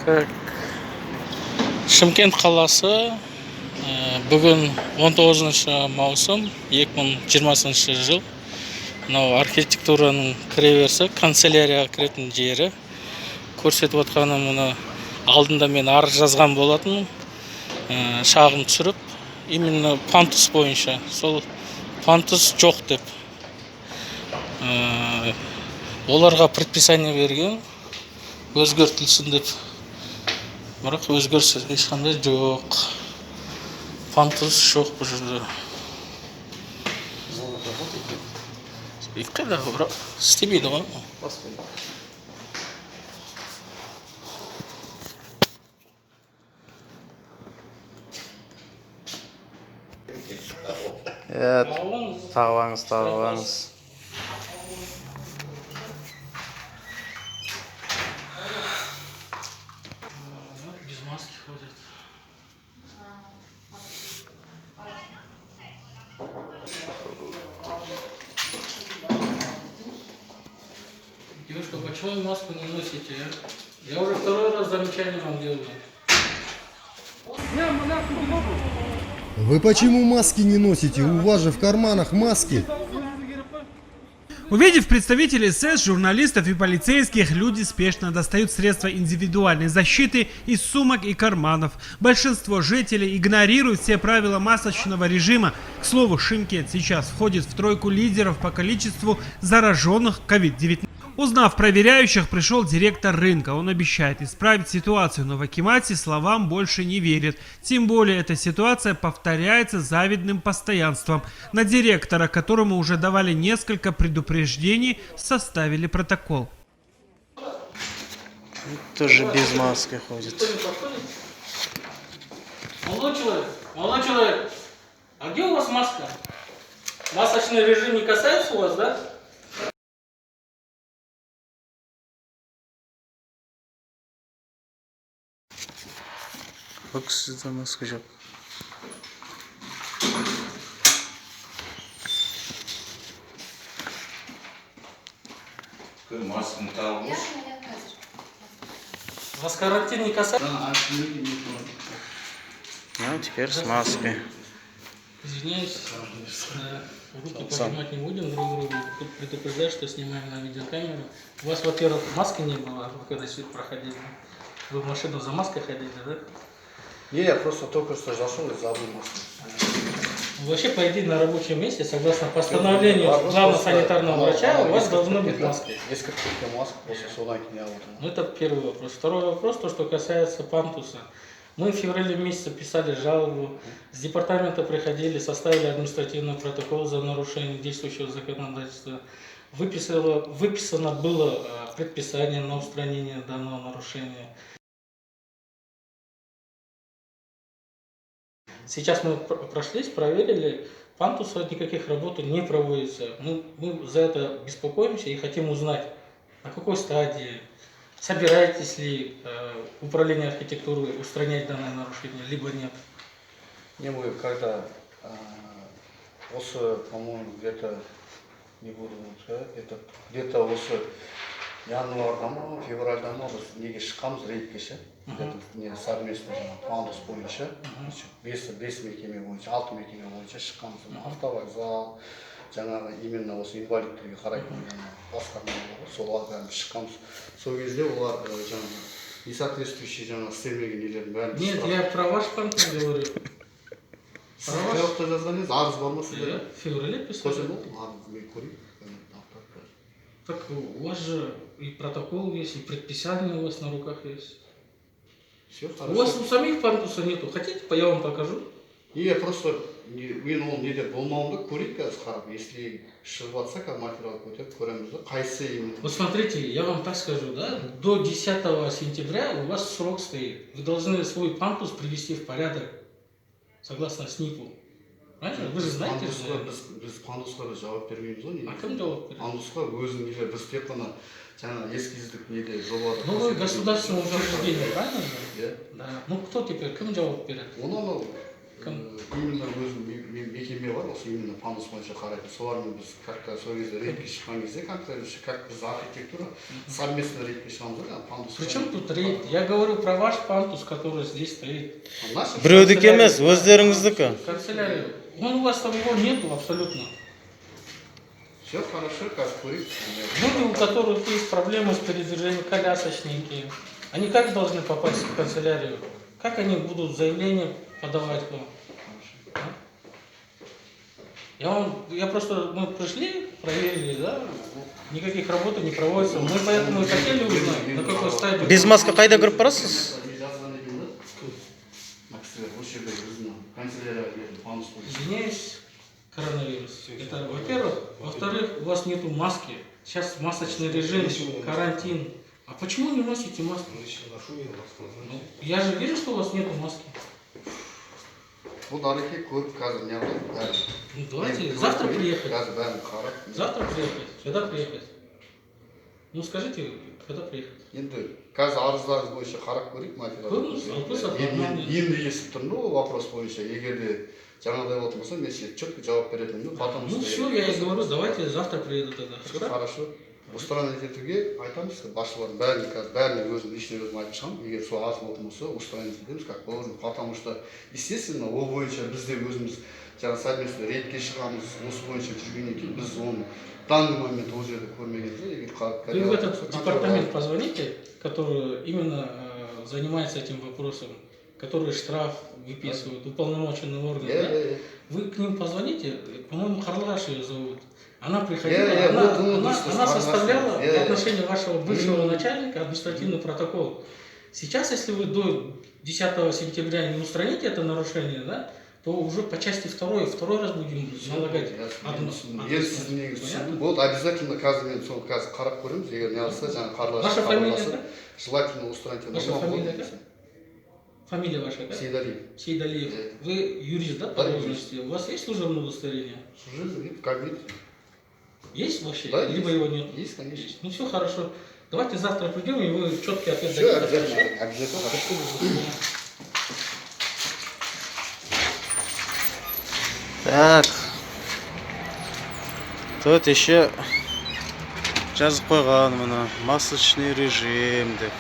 Так, Шымкент қаласы бүгін 19 маусым 2020 жыл. Мынау архитектураның кіреберісі, канцелярияға кіретін жері. Көрсетіп отқаным мұны алдында мен арыз жазған болатын, шағым түсіріп, именно пантус бойынша. Сол пантус жоқ деп. Оларға предписание берген, өзгертілсін деп. Бірақ өзгеріс ешқандай жоқ. Пантус жоқ бұл жерде. Қайда бірақ істемейді ғой. Тағылаңыз. Без маски ходят. Девушка, почему вы маску не носите? Я уже второй раз замечание вам делаю. Вы почему маски не носите? У вас же в карманах маски. Увидев представителей СС, журналистов и полицейских, люди спешно достают средства индивидуальной защиты из сумок и карманов. Большинство жителей игнорируют все правила масочного режима. К слову, Шымкент сейчас входит в тройку лидеров по количеству зараженных COVID-19. Узнав проверяющих, пришел директор рынка. Он обещает исправить ситуацию, но в Акимате словам больше не верит. Тем более эта ситуация повторяется завидным постоянством. На директора, которому уже давали несколько предупреждений, составили протокол. Тоже без маски ходит. Молодой человек, а где у вас маска? Масочный режим не касается у вас, да? Bak sizde maske yok. Масканы тағып Вас карантин не касается? Ну, теперь с маской. Извиняюсь, руки поднимать не будем друг другу. Тут предупреждаю, что снимаем на видеокамеру. У вас, во-первых, маски не было, вы когда сюда проходили. Вы в машину за маской ходили, да? Не, я просто только что зашел и забыл маску. Вообще, по идее, на рабочем месте, согласно постановлению главного санитарного врача, у вас должно быть маски. Несколько масок после суда не было. Ну, это первый вопрос. Второй вопрос, то, что касается пантуса. Мы в феврале месяце писали жалобу, с департамента приходили, составили административный протокол за нарушение действующего законодательства. Выписано было предписание на устранение данного нарушения. Сейчас мы прошлись, проверили, пантуса никаких работ не проводится. Мы за это беспокоимся и хотим узнать, на какой стадии, собираетесь ли управление архитектуры устранять данное нарушение, либо нет. Не, мы когда, по-моему, где-то, не буду сказать, это где-то январда ма, февральда ма біз неге шыққанбыз рейдке ше. Не совместно пандус бойынша, 5 мекеме бойынша, 6 мекеме бойынша шыққанбыз. Автовокзал, жаңағы именно осы инвалидтерге қарайтын басқармалар, соларға шыққанбыз. Сол кезде олар жаңағы несоответствующий жаңағы істемеген нелердің бәрін. Нет, я про ваш пантус говорю. Сіз қаяқта жазған едіңіз, арыз бар ма сізде? Я в феврале писал. Так у вас же и протокол есть, и предписание у вас на руках есть. Все У хорошо. вас у самих пантуса нету. Хотите, я вам покажу? Не, просто мен ол неде болмауымды көрейік қазір қарап, если шығып жатса қазір материал көтеріп көреміз да, қайсы именно. Вот смотрите, я вам так скажу, да, до 10 сентября у вас срок стоит. Вы должны свой пантус привести в порядок, согласно СНИПу. Правильно? Вы же знаете, что... Біз пандусқа да жауап бермейміз ғой. А кім жауап береді? Пандусқа өзінің нелер, біз тек қана жаңағы эскиздік неде жобада. Ну вы государственное учреждение, правильно же? Иә. Да. Ну кто теперь, кім жауап береді? Оны именно өзінің мекеме бар осы именно пандус бойынша қарайтын солармен біз как-то сол кезде рейдке шыққан кезде как-то как біз архитектура совместно рейдке шығамыз ғой пандус. Причем тут рейд? Я говорю про ваш пандус, который здесь стоит. Біреудікі емес, өздеріңіздікі. Канцелярия. Он у вас там его нету абсолютно. Все хорошо, как курить. Люди, у которых есть проблемы с передвижением, колясочники, они как должны попасть в канцелярию? Как они будут заявление подавать к вам? Я просто, мы пришли, проверили, да, никаких работ не проводится. Мы поэтому и хотели узнать, на какой стадии. Без маска қайда кіріп барасыз? Извиняюсь, коронавирус. Это во-первых. Во-вторых, у вас нету маски. Сейчас масочный режим, карантин. А почему не носите маску? Ну, я же вижу, что у вас нету маски. Ну, давайте завтра приехать. Завтра приехать. Когда приехать? Ну скажите, когда приехать? Енді қазір арыздарыңыз бойынша қарап көрейік материалды. Енді естіп тұрмын ғой вопрос бойынша. Егер де жаңағыдай болатын болса, мен сізге четко жауап беретінмін. Ну все, я и говорю, давайте завтра приеду тогда. Хорошо. Устранить етуге айтамыз, басшылардың бәріне личный өзім айтып шығамын. Егер сол арыз болатын болса, устранить етеміз, как положено. Потому что, естественно, ол бойынша бізде өзіміз жаңа совместно рейдке шығамыз, осы бойынша жүргеннен кейін біз оны в данный момент ол жерде көрмегенде. Вы в этот департамент позвоните, который именно занимается этим вопросом, который штраф выписывают, уполномоченный орган, да? Вы к ним позвоните, по-моему, Харлаш ее зовут. Она приходила, она составляла в отношении вашего бывшего начальника административный протокол. Сейчас, если вы до 10 сентября не устраните это нарушение, да, то уже по части второй раз будем налагать. Вот обязательно қазір сол қазір қарап көреміз, егер не алса, жаңа Харлаш. Ваша фамилия как? Желательно устранить. Ваша фамилия как? Фамилия ваша как? Сейдалиев. Сейдалиев. Вы юрист, да, по должности? У вас есть служебное удостоверение? Служебное, как видите. Есть вообще? Да, либо есть. Его нет? Есть, конечно. Ну все хорошо. Давайте завтра придем, и вы четкий ответ Все, дадите. обязательно. Обязательно. Так. Тут еще жазып қойған мына масочный режим деп.